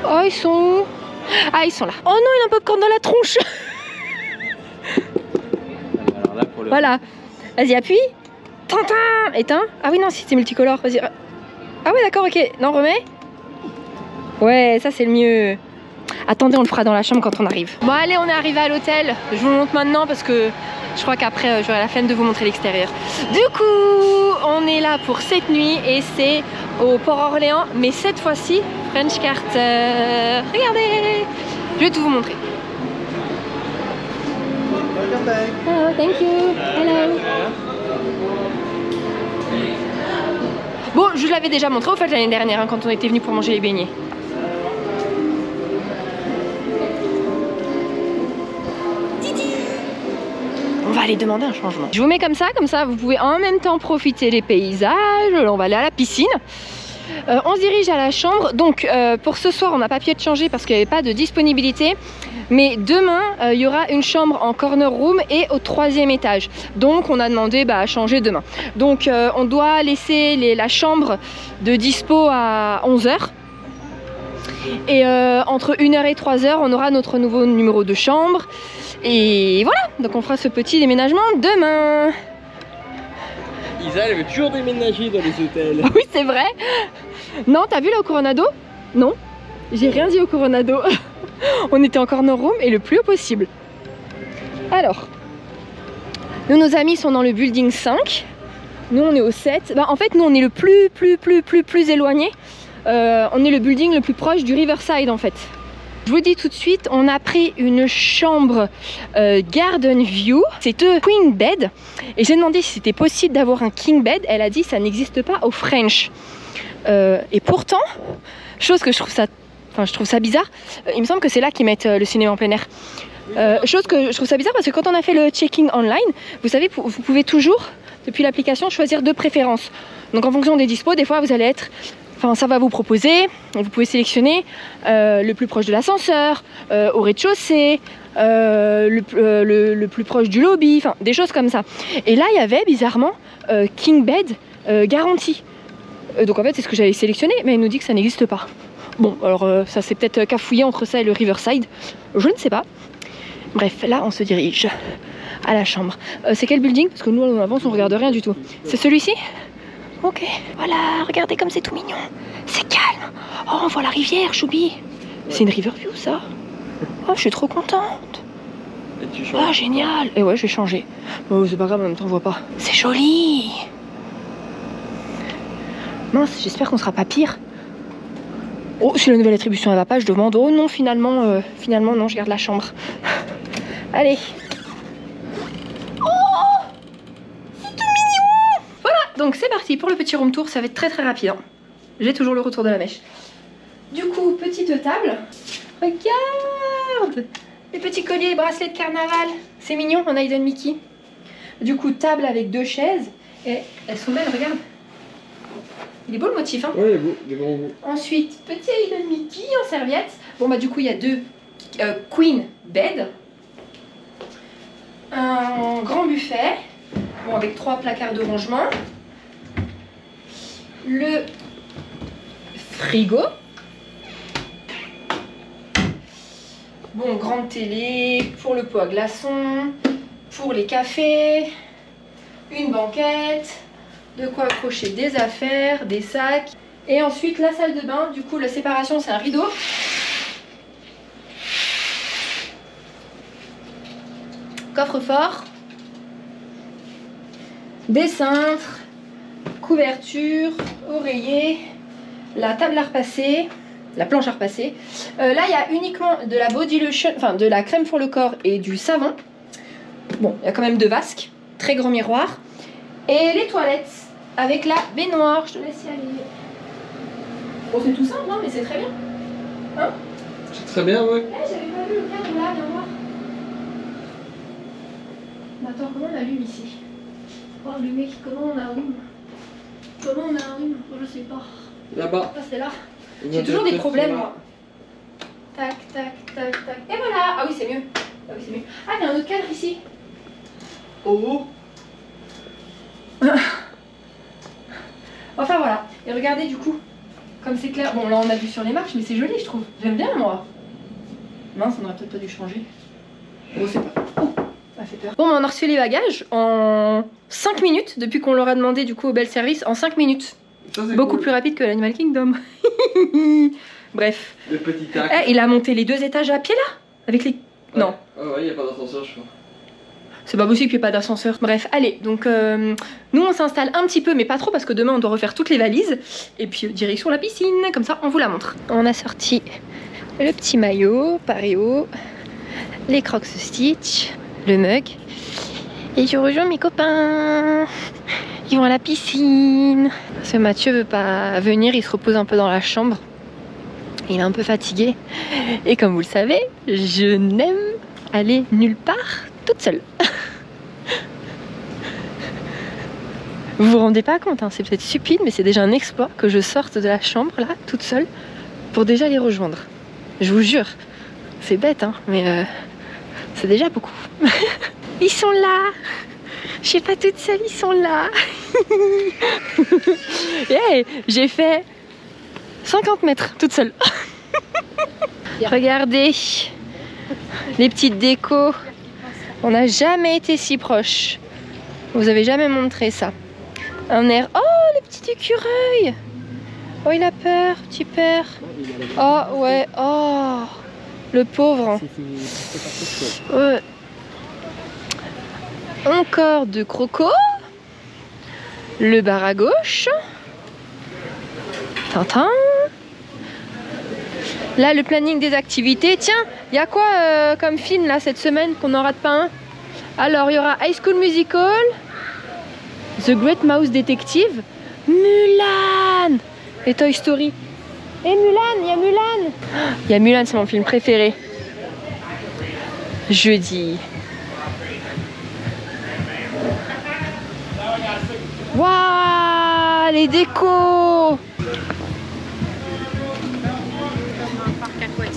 Oh ils sont où? Ah ils sont là. Oh non il a un popcorn dans la tronche. Alors là, pour le... Voilà, vas-y appuie. Tintin. Éteins. Ah oui non si c'est multicolore, vas-y. Ah ouais d'accord ok, non remets. Ouais ça c'est le mieux. Attendez on le fera dans la chambre quand on arrive. Bon allez on est arrivé à l'hôtel. Je vous le montre maintenant parce que je crois qu'après j'aurai la flemme de vous montrer l'extérieur. Du coup on est là pour cette nuit et c'est au Port-Orléans, mais cette fois-ci French Carter. Regardez, je vais tout vous montrer. Oh, thank you. Hello. Bon, je vous l'avais déjà montré au fait l'année dernière hein, quand on était venu pour manger les beignets. On va aller demander un changement. Je vous mets comme ça vous pouvez en même temps profiter des paysages. On va aller à la piscine. On se dirige à la chambre. Donc pour ce soir on n'a pas pu être changé parce qu'il n'y avait pas de disponibilité. Mais demain il y aura une chambre en corner room et au 3e étage. Donc on a demandé à changer demain. Donc on doit laisser la chambre de dispo à 11 h. Et entre 1 h et 3 h on aura notre nouveau numéro de chambre. Et voilà, donc on fera ce petit déménagement demain. Isa, elle veut toujours déménager dans les hôtels. Oui, c'est vrai. Non, t'as vu là au Coronado? Non, j'ai rien dit au Coronado. On était en corner room et le plus haut possible. Alors, nos amis sont dans le building 5. Nous, on est au 7. En fait, nous, on est le plus éloigné. On est le building le plus proche du Riverside, en fait. Je vous dis tout de suite, on a pris une chambre Garden View. C'est deux queen bed. Et j'ai demandé si c'était possible d'avoir un king bed. Elle a dit ça n'existe pas au French. Et pourtant, chose que je trouve ça bizarre, il me semble que c'est là qu'ils mettent le cinéma en plein air. Chose que je trouve ça bizarre parce que quand on a fait le checking online, vous savez, vous pouvez toujours, depuis l'application, choisir deux préférences. Donc en fonction des dispos, des fois vous allez être Enfin, ça va vous proposer, vous pouvez sélectionner le plus proche de l'ascenseur, au rez-de-chaussée, le plus proche du lobby, enfin des choses comme ça. Et là, il y avait bizarrement King Bed garantie. Donc en fait, c'est ce que j'avais sélectionné, mais elle nous dit que ça n'existe pas. Bon, alors ça s'est peut-être cafouillé entre ça et le Riverside, je ne sais pas. Bref, là, on se dirige à la chambre. C'est quel building? Parce que nous, on avance, on regarde rien du tout. C'est celui-ci? Ok. Voilà, regardez comme c'est tout mignon. C'est calme. Oh, on voit la rivière, Choubi. C'est une Riverview, ça. Oh, je suis trop contente. Et tu changes. Ah, génial. Et ouais, je vais changer. Oh, c'est pas grave, en même temps, on voit pas. C'est joli. Mince, j'espère qu'on sera pas pire. Oh, si la nouvelle attribution elle va pas, je demande. Oh non, finalement non, je garde la chambre. Allez. Oh, c'est tout mignon. Voilà, donc c'est parti pour le petit room tour. Ça va être très très rapide. Hein. J'ai toujours le retour de la mèche. Du coup, petite table. Regarde les petits colliers, les bracelets de carnaval. C'est mignon, on a Hidden Mickey. Du coup, table avec 2 chaises. Et elles sont belles, regarde. Il est beau le motif, hein? Ouais, il est beau, il est bon. Ensuite, petit Hidden Mickey en serviette. Bon, bah, du coup, il y a 2 queen bed. Un grand buffet. Bon, avec 3 placards de rangement. Le frigo. Bon, grande télé. Pour le pot à glaçons. Pour les cafés. Une banquette. De quoi accrocher des affaires, des sacs. Et ensuite la salle de bain, du coup la séparation c'est un rideau. Coffre-fort. Des cintres. Couverture. Oreiller. La table à repasser. La planche à repasser. Là il y a uniquement de la body lotion, enfin de la crème pour le corps et du savon. Bon, il y a quand même 2 vasques. Très grand miroir. Et les toilettes avec la baignoire, je te laisse y aller. Bon, c'est tout simple, hein, mais c'est très bien. Hein? C'est très bien, ouais. Eh, j'avais pas vu le cadre là, viens voir. Attends, comment on allume ici? Oh, le mec, comment on allume? Comment on allume? Oh, je sais pas. Là-bas. Ah, c'est là. J'ai toujours des problèmes, moi. Tac, tac, tac, tac. Et voilà. Ah oui, c'est mieux. Ah oui, c'est mieux. Ah, il y a un autre cadre ici. Oh. Enfin voilà, et regardez du coup, comme c'est clair, bon là on a vu sur les marches mais c'est joli je trouve, j'aime bien moi. Mince, on aurait peut-être pas dû changer. Bon c'est pas, oh, ça fait peur. Bon on a reçu les bagages en 5 minutes, depuis qu'on leur a demandé du coup au bel service, en 5 minutes. Beaucoup plus rapide que l'Animal Kingdom. Bref. Le petit tac. Eh, il a monté les 2 étages à pied là, avec les... Ouais. Non. Ah ouais, il n'y a pas d'ascenseur je crois. C'est pas possible qu'il n'y ait pas d'ascenseur. Bref, allez, donc nous on s'installe un petit peu, mais pas trop parce que demain on doit refaire toutes les valises. Et puis direction la piscine, comme ça on vous la montre. On a sorti le petit maillot, Pareo, les Crocs Stitch, le mug. Et je rejoins mes copains. Ils vont à la piscine. Parce que Mathieu veut pas venir, il se repose un peu dans la chambre. Il est un peu fatigué. Et comme vous le savez, je n'aime aller nulle part toute seule. Vous vous rendez pas compte, hein, c'est peut-être stupide, mais c'est déjà un exploit que je sorte de la chambre là, toute seule, pour déjà les rejoindre. Je vous jure, c'est bête, hein, mais c'est déjà beaucoup. Ils sont là. Je suis pas toute seule, ils sont là. Hey, j'ai fait 50 mètres toute seule. Regardez les petites décos. On n'a jamais été si proches. Vous avez jamais montré ça. Un air. Oh, le petit écureuil. Oh, il a peur, petit père. Oh, ouais. Oh, le pauvre. Encore de crocos. Le bar à gauche. Tintin. Là, le planning des activités. Tiens, il y a quoi comme film là cette semaine qu'on n'en rate pas un? Alors, il y aura High School Musical, The Great Mouse Detective, Mulan et Toy Story. Et Mulan, il y a Mulan. Il y a Mulan, c'est mon film préféré. Jeudi. Waouh, les décos.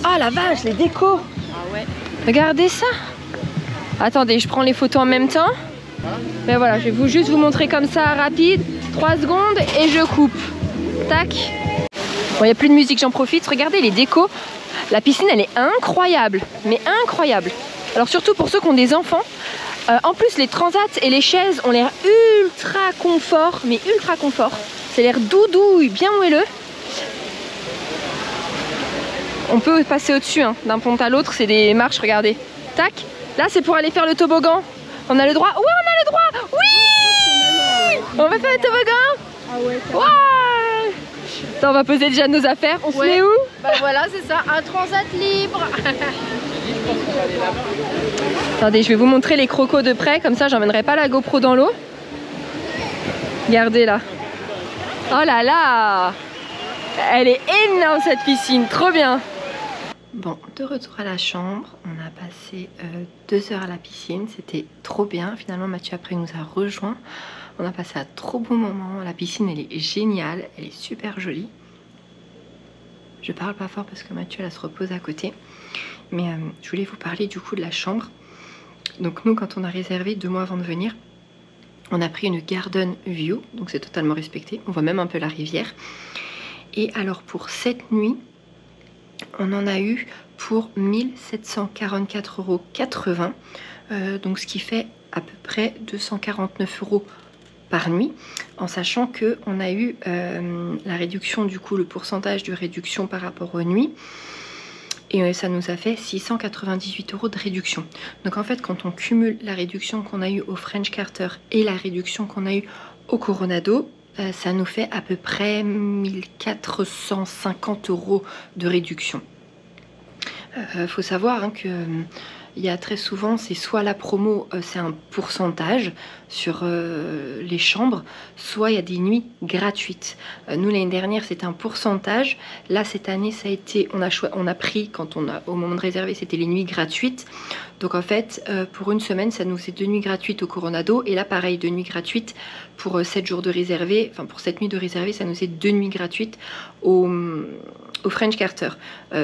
Ah la vache, les décos. Ah ouais. Regardez ça. Attendez, je prends les photos en même temps. Mais voilà, je vais juste vous montrer comme ça, rapide. 3 secondes et je coupe. Tac. Bon, il n'y a plus de musique, j'en profite. Regardez les décos. La piscine, elle est incroyable. Mais incroyable. Alors surtout pour ceux qui ont des enfants. En plus, les transats et les chaises ont l'air ultra confort. Mais ultra confort. C'est l'air doudou, bien moelleux. On peut passer au-dessus, hein, d'un pont à l'autre. C'est des marches, regardez. Tac. Là, c'est pour aller faire le toboggan. On a le droit. Ouais, on a le droit. Oui. On va faire le toboggan. Ah ouais. Ouais. Attends, on va poser déjà nos affaires. On se met où? Bah voilà, c'est ça, un transat libre. Attendez, je vais vous montrer les crocos de près. Comme ça, j'emmènerai pas la GoPro dans l'eau. Regardez là. Oh là là. Elle est énorme cette piscine. Trop bien. Bon, de retour à la chambre, on a passé 2 heures à la piscine, c'était trop bien. Finalement, Mathieu après nous a rejoints. On a passé un trop bon moment. La piscine, elle est géniale, elle est super jolie. Je parle pas fort parce que Mathieu, elle se repose à côté. Mais je voulais vous parler du coup de la chambre. Donc nous, quand on a réservé 2 mois avant de venir, on a pris une garden view, donc c'est totalement respecté. On voit même un peu la rivière. Et alors pour cette nuit, on en a eu pour 1744,80 €, donc ce qui fait à peu près 249 € par nuit, en sachant que on a eu la réduction, du coup le pourcentage de réduction par rapport aux nuits, et ça nous a fait 698 € de réduction. Donc en fait, quand on cumule la réduction qu'on a eu au French Carter et la réduction qu'on a eu au Coronado, ça nous fait à peu près 1450 € de réduction. Faut savoir hein, que il y a très souvent, c'est soit la promo, c'est un pourcentage sur les chambres, soit il y a des nuits gratuites. Nous l'année dernière c'était un pourcentage. Là cette année ça a été, on a pris au moment de réserver, c'était les nuits gratuites. Donc en fait pour une semaine ça nous fait 2 nuits gratuites au Coronado, et là pareil 2 nuits gratuites pour 7 jours de réservé. Enfin pour cette nuit de réservé ça nous fait 2 nuits gratuites au French Carter.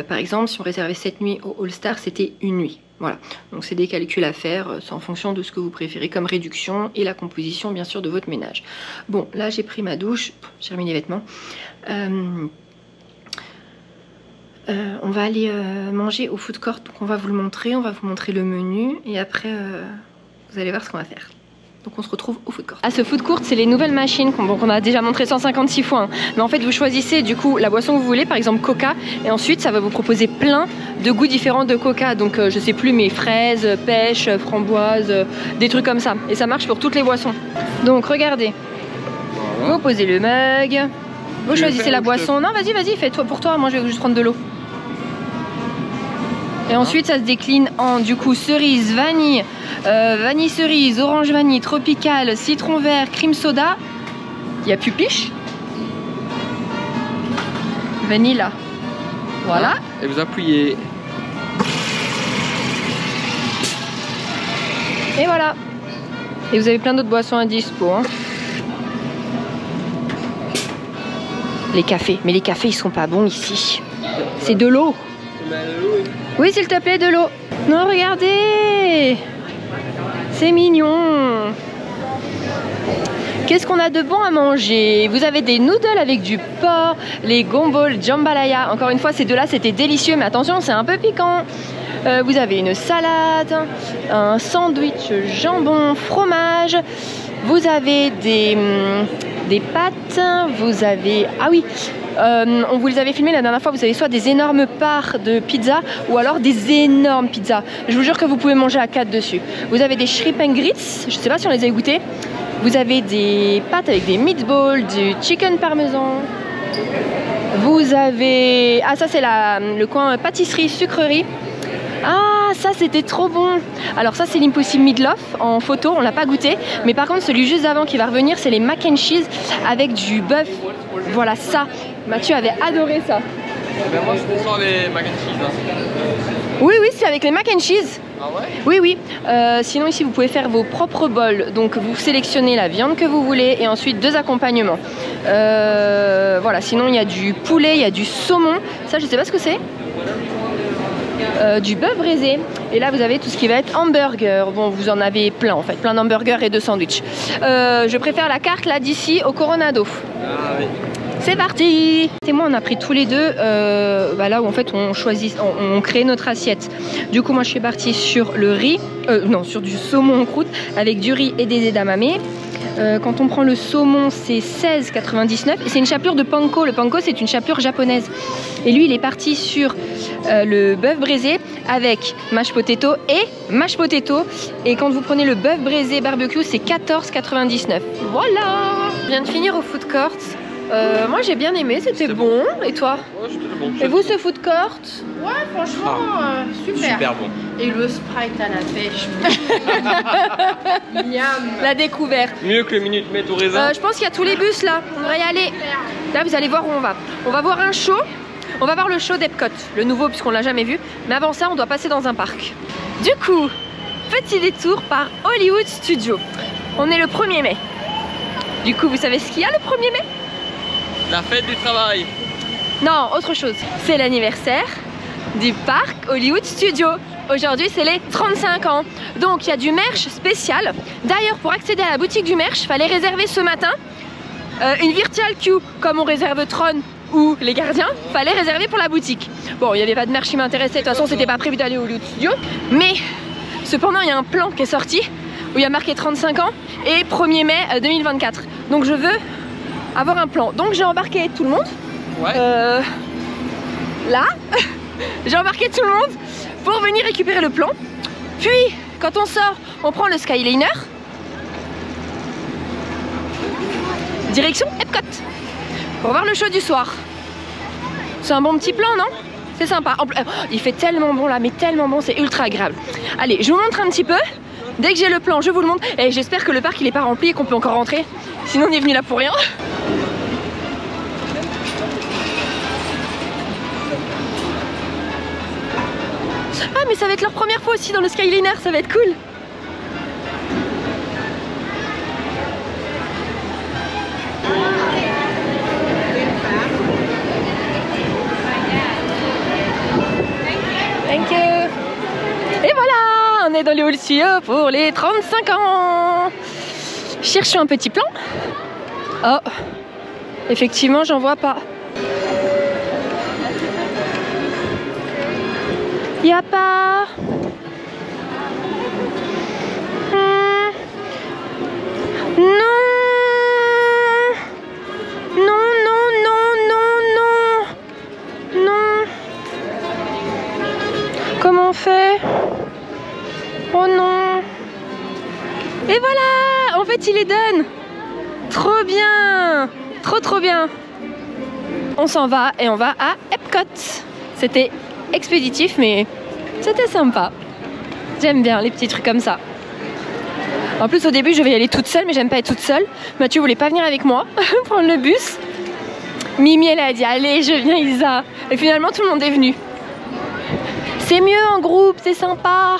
Par exemple si on réservait 7 nuits au All Star, c'était une nuit. Voilà, donc c'est des calculs à faire, c'est en fonction de ce que vous préférez comme réduction et la composition bien sûr de votre ménage. Bon, là j'ai pris ma douche, j'ai remis les vêtements. On va aller manger au food court, donc on va vous le montrer, on va vous montrer le menu et après vous allez voir ce qu'on va faire. Donc on se retrouve au food court. À ce food court, c'est les nouvelles machines qu'on a déjà montré 156 fois. Hein. Mais en fait, vous choisissez du coup la boisson que vous voulez, par exemple Coca, et ensuite ça va vous proposer plein de goûts différents de Coca. Donc je sais plus, mais fraises, pêche, framboise, des trucs comme ça. Et ça marche pour toutes les boissons. Donc regardez, vous posez le mug, vous choisissez la boisson. Non, vas-y, fais-toi pour toi. Moi, je vais juste prendre de l'eau. Et ensuite ça se décline en du coup cerise, vanille, vanille cerise, orange vanille, tropical, citron vert, crème soda. Il n'y a plus piche. Vanilla. Voilà. Et vous appuyez. Et voilà. Et vous avez plein d'autres boissons à dispo. Hein. Les cafés. Mais les cafés ils sont pas bons ici. C'est de l'eau. Oui, s'il te plaît, de l'eau. Non, regardez. C'est mignon. Qu'est-ce qu'on a de bon à manger? Vous avez des noodles avec du porc, les gombols, jambalaya. Encore une fois, ces deux-là, c'était délicieux, mais attention, c'est un peu piquant. Vous avez une salade, un sandwich jambon, fromage. Vous avez des pâtes. Vous avez... Ah oui, on vous les avait filmés la dernière fois. Vous avez soit des énormes parts de pizza ou alors des énormes pizzas. Je vous jure que vous pouvez manger à 4 dessus. Vous avez des shrimp and grits. Je ne sais pas si on les a goûtés. Vous avez des pâtes avec des meatballs, du chicken parmesan. Vous avez... Ah, ça c'est le coin pâtisserie, sucrerie. Ah, ça c'était trop bon. Alors ça c'est l'Impossible Meatloaf en photo, on l'a pas goûté. Mais par contre celui juste avant qui va revenir, c'est les mac and cheese avec du bœuf. Voilà ça. Mathieu avait adoré ça. Ben moi c'était sans les mac and cheese. Hein. Oui, c'est avec les mac and cheese. Ah ouais? Oui. Sinon ici vous pouvez faire vos propres bols. Donc vous sélectionnez la viande que vous voulez et ensuite 2 accompagnements. Voilà, sinon il y a du poulet, il y a du saumon. Ça je sais pas ce que c'est. du bœuf braisé. Et là vous avez tout ce qui va être hamburger. Bon, vous en avez plein en fait, plein d'hamburgers et de sandwichs. Je préfère la carte là d'ici au Coronado. Ah oui. C'est parti! Et moi on a pris tous les deux là où en fait on choisit, on crée notre assiette. Du coup moi je suis partie sur le riz, non sur du saumon en croûte avec du riz et des edamame. Quand on prend le saumon c'est 16,99 et c'est une chapelure de panko. Le panko c'est une chapelure japonaise. Et lui il est parti sur le bœuf braisé avec mash potato et mash potato. Et quand vous prenez le bœuf braisé barbecue c'est 14,99. Voilà! Je viens de finir au food court. Moi j'ai bien aimé, c'était bon. Et toi? Ouais, c'était bon. Et vous ce food court? Ouais, franchement, super. Super bon. Et le Sprite à la pêche. Miam. La découverte. Mieux que le Minute Maid au raisin. Je pense qu'il y a tous les bus là, on va y aller. Là vous allez voir où on va. On va voir un show. On va voir le show d'Epcot, le nouveau puisqu'on l'a jamais vu. Mais avant ça on doit passer dans un parc. Du coup, petit détour par Hollywood Studios. On est le 1er mai. Du coup vous savez ce qu'il y a le 1er mai? La fête du travail. Non, autre chose. C'est l'anniversaire du parc Hollywood Studios. Aujourd'hui, c'est les 35 ans. Donc, il y a du merch spécial. D'ailleurs, pour accéder à la boutique du merch, il fallait réserver ce matin une virtual queue, comme on réserve Tron ou les gardiens. Fallait réserver pour la boutique. Bon, il n'y avait pas de merch qui m'intéressait. De toute façon, c'était pas prévu d'aller au Hollywood Studios. Mais, cependant, il y a un plan qui est sorti où il y a marqué 35 ans et 1er mai 2024. Donc, je veux avoir un plan. Donc j'ai embarqué tout le monde. Ouais. Là, j'ai embarqué tout le monde pour venir récupérer le plan. Puis quand on sort, on prend le Skyliner. Direction Epcot. Pour voir le show du soir. C'est un bon petit plan, non? C'est sympa. Il fait tellement bon là, mais tellement bon, c'est ultra agréable. Allez, je vous montre un petit peu. Dès que j'ai le plan, je vous le montre. Et j'espère que le parc il est pas rempli et qu'on peut encore rentrer. Sinon on est venu là pour rien. Ah mais ça va être leur première fois aussi dans le Skyliner, ça va être cool. Thank you. Et voilà, on est dans les Hollywood Studios pour les 35 ans. Cherchons un petit plan. Oh, effectivement, j'en vois pas. Y a pas. Non. Non, non, non, non, non. Non. Comment on fait? Oh non. Et voilà, en fait il est done. Trop bien. Trop bien. On s'en va et on va à Epcot. C'était expéditif mais c'était sympa. J'aime bien les petits trucs comme ça. En plus au début je vais y aller toute seule mais j'aime pas être toute seule. Mathieu voulait pas venir avec moi prendre le bus. Mimi elle a dit allez je viens Isa. Et finalement tout le monde est venu. C'est mieux en groupe, c'est sympa.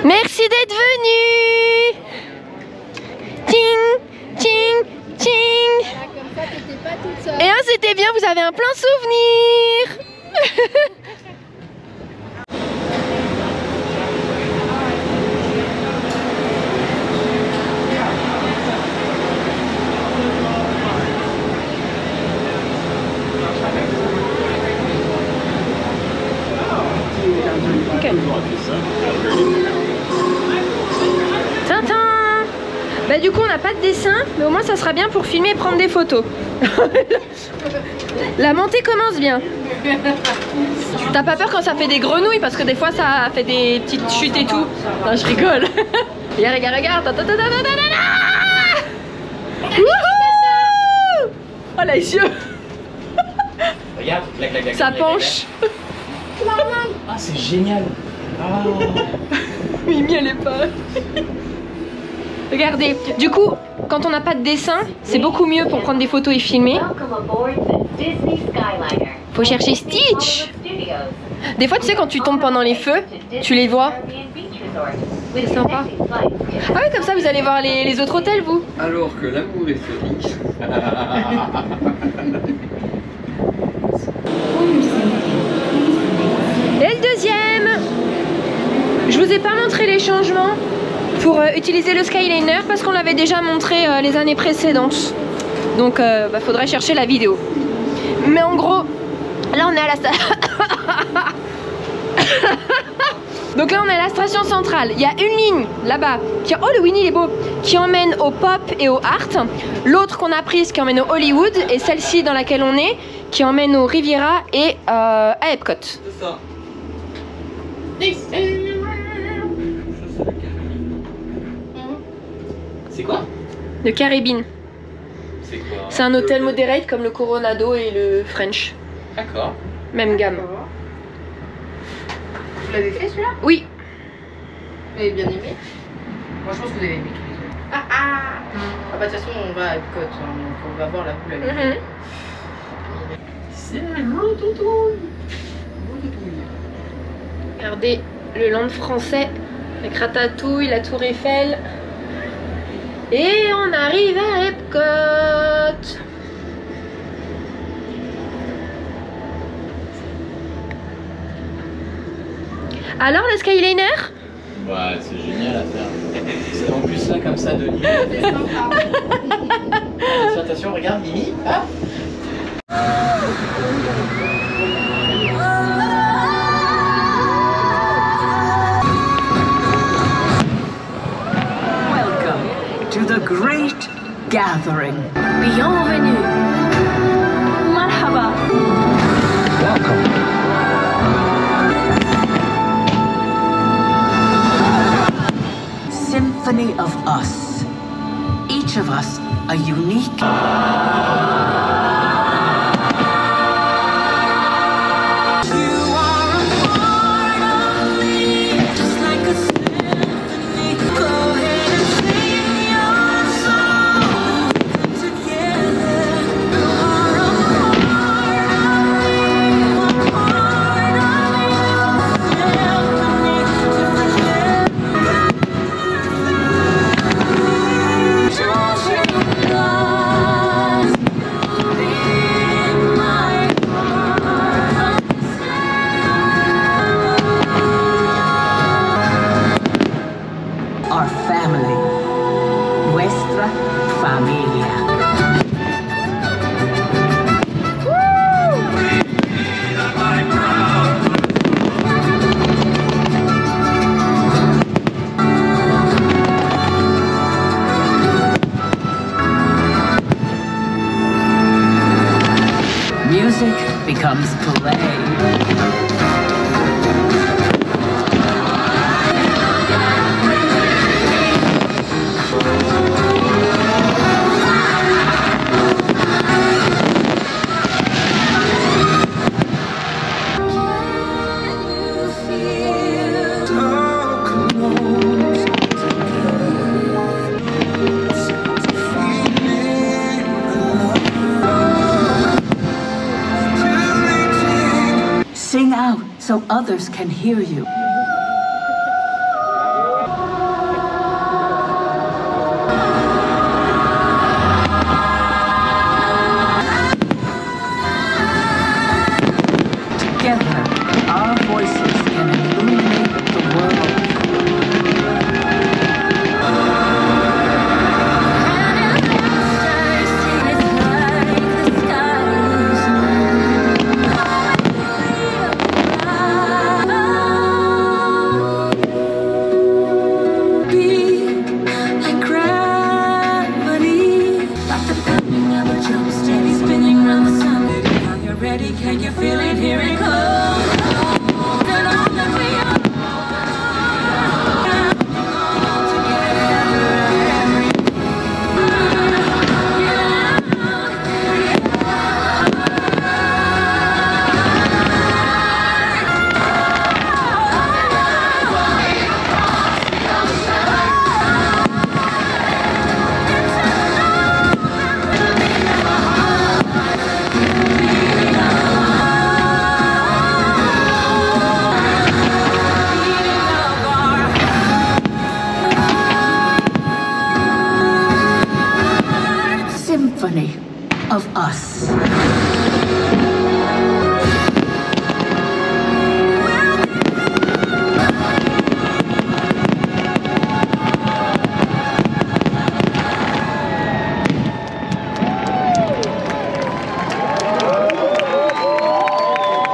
Merci d'être venu. Ting, ting, ting. Et c'était bien, vous avez un plein souvenir. Okay. Tintin. Bah du coup on n'a pas de dessin, mais au moins ça sera bien pour filmer et prendre des photos. La montée commence bien. T'as pas peur quand ça fait des grenouilles parce que des fois ça fait des petites chutes et tout. Non, je rigole. Regarde. Wouhou! Oh les yeux. Regarde, ça penche. Ah c'est génial. Ah. Mimi elle est pas. Regardez, du coup, quand on n'a pas de dessin, c'est beaucoup mieux pour prendre des photos et filmer. Faut chercher Stitch. Des fois, tu sais, quand tu tombes pendant les feux, tu les vois. C'est sympa. Ah oui, comme ça vous allez voir les autres hôtels, vous. Alors que l'amour est folie. Et le deuxième. Je vous ai pas montré les changements pour utiliser le Skyliner parce qu'on l'avait déjà montré les années précédentes. Donc faudrait chercher la vidéo. Mais en gros, là on est à la station. Donc là on est à la station centrale. Il y a une ligne là-bas qui... Oh, le Winnie il est beau. Qui emmène au Pop et au Art. L'autre qu'on a prise qui emmène au Hollywood. Et celle-ci dans laquelle on est qui emmène au Riviera et à Epcot. C'est ça. C'est quoi? Le Caribbean. C'est quoi? C'est un hôtel moderate comme le Coronado et le French. D'accord. Même gamme. Vous l'avez fait celui-là? Oui. Vous avez bien aimé? Moi je pense que vous avez aimé tous les deux. Ah bah de toute façon on va à Epcot, hein, donc on va voir la boule à l'huile. C'est un gros toutou. Regardez le land français avec Ratatouille, la Tour Eiffel. Et on arrive à Epcot. Alors le Skyliner? Ouais, c'est génial à faire. En plus là comme ça de nuit. Attention, regarde Mimi. Ah. Welcome to the great gathering. Bienvenue. Marhaba. Symphony of us. Each of us a unique. Our family. Nuestra familia. Music becomes play. Sing out so others can hear you. Together, our voices can illuminate the world. symphony of us.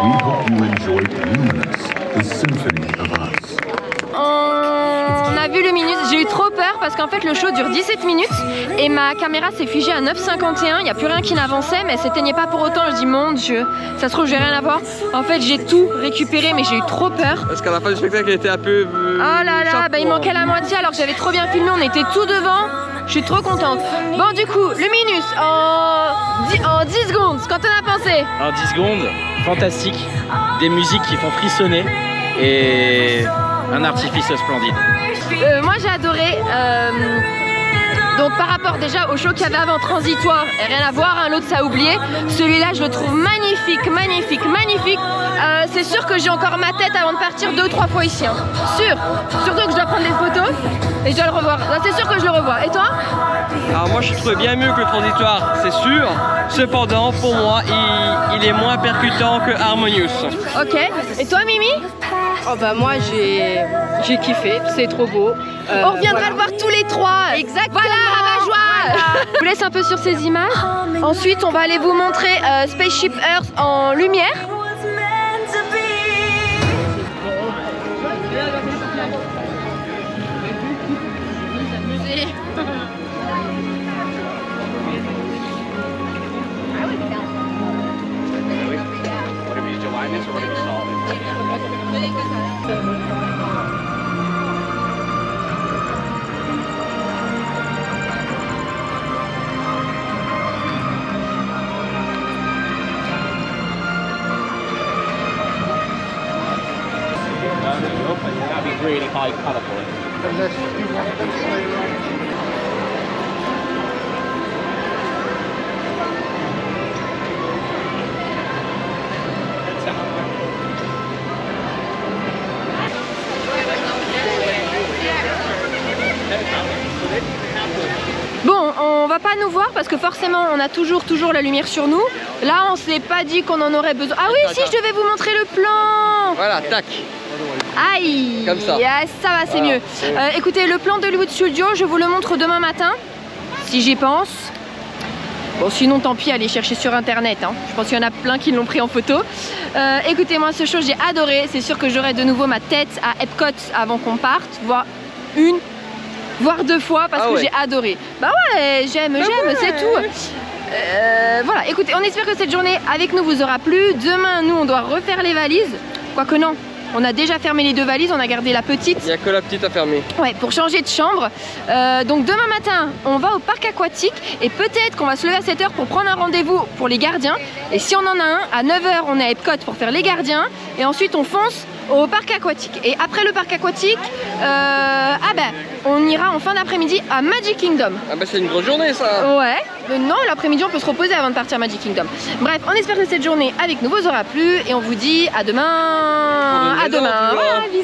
We hope you enjoyed Luminous, the symphony of us. On a vu Luminous, j'ai eu trop peur parce qu'en fait le show dure 17 minutes et ma caméra s'est figée à 9,51, il n'y a plus rien qui n'avançait mais elle s'éteignait pas pour autant. Je dis mon Dieu, ça se trouve j'ai rien à voir. En fait j'ai tout récupéré mais j'ai eu trop peur. Parce qu'à la fin du spectacle elle était un peu... oh là là, bah, il manquait la moitié alors que j'avais trop bien filmé, on était tout devant. Je suis trop contente. Bon du coup, Luminous en 10 secondes, quand on a pensé? En 10 secondes, fantastique, des musiques qui font frissonner et un artifice splendide. Moi j'ai adoré. Donc par rapport déjà au show qu'il y avait avant, Transitoire, rien à voir, hein, l'autre ça a oublié. Celui-là je le trouve magnifique, magnifique, magnifique. C'est sûr que j'ai encore ma tête avant de partir 2 ou 3 fois ici. Hein. Sûr. Surtout que je dois prendre des photos et je dois le revoir. C'est sûr que je le revois. Et toi? Alors moi je trouvais bien mieux que le Transitoire, c'est sûr. Cependant pour moi il est moins percutant que Harmonious. Ok. Et toi Mimi? Oh bah moi j'ai kiffé, c'est trop beau. On reviendra le voir tous les 3. Exactement. Voilà, rabat joie. Je vous laisse un peu sur ces images. Ensuite on va aller vous montrer Spaceship Earth en lumière. Really high color for it. Bon, on va pas nous voir parce que forcément on a toujours la lumière sur nous. Là on s'est pas dit qu'on en aurait besoin. Ah oui, si, je devais vous montrer le plan. Voilà, tac. Aïe, comme ça. Yes, ça va, c'est mieux. Écoutez, le plan d'Hollywood Studio, je vous le montre demain matin, si j'y pense. Bon, sinon tant pis, allez chercher sur internet, hein. Je pense qu'il y en a plein qui l'ont pris en photo. Écoutez, moi ce show j'ai adoré. C'est sûr que j'aurai de nouveau ma tête à Epcot avant qu'on parte, voire 2 fois parce que j'ai adoré. Bah ouais, j'aime, c'est tout. Voilà, écoutez, on espère que cette journée avec nous vous aura plu. Demain, nous, on doit refaire les valises. Quoique non, on a déjà fermé les 2 valises, on a gardé la petite. Il n'y a que la petite à fermer. Ouais, pour changer de chambre. Donc demain matin, on va au parc aquatique et peut-être qu'on va se lever à 7 h pour prendre un rendez-vous pour les gardiens. Et si on en a un, à 9 h, on est à Epcot pour faire les gardiens. Et ensuite, on fonce au parc aquatique. Et après le parc aquatique, on ira en fin d'après-midi à Magic Kingdom. Ah bah c'est une grosse journée ça. Ouais. Non, l'après-midi on peut se reposer avant de partir à Magic Kingdom. Bref, on espère que cette journée avec nous vous aura plu et on vous dit à demain. À demain. Voilà, bisous.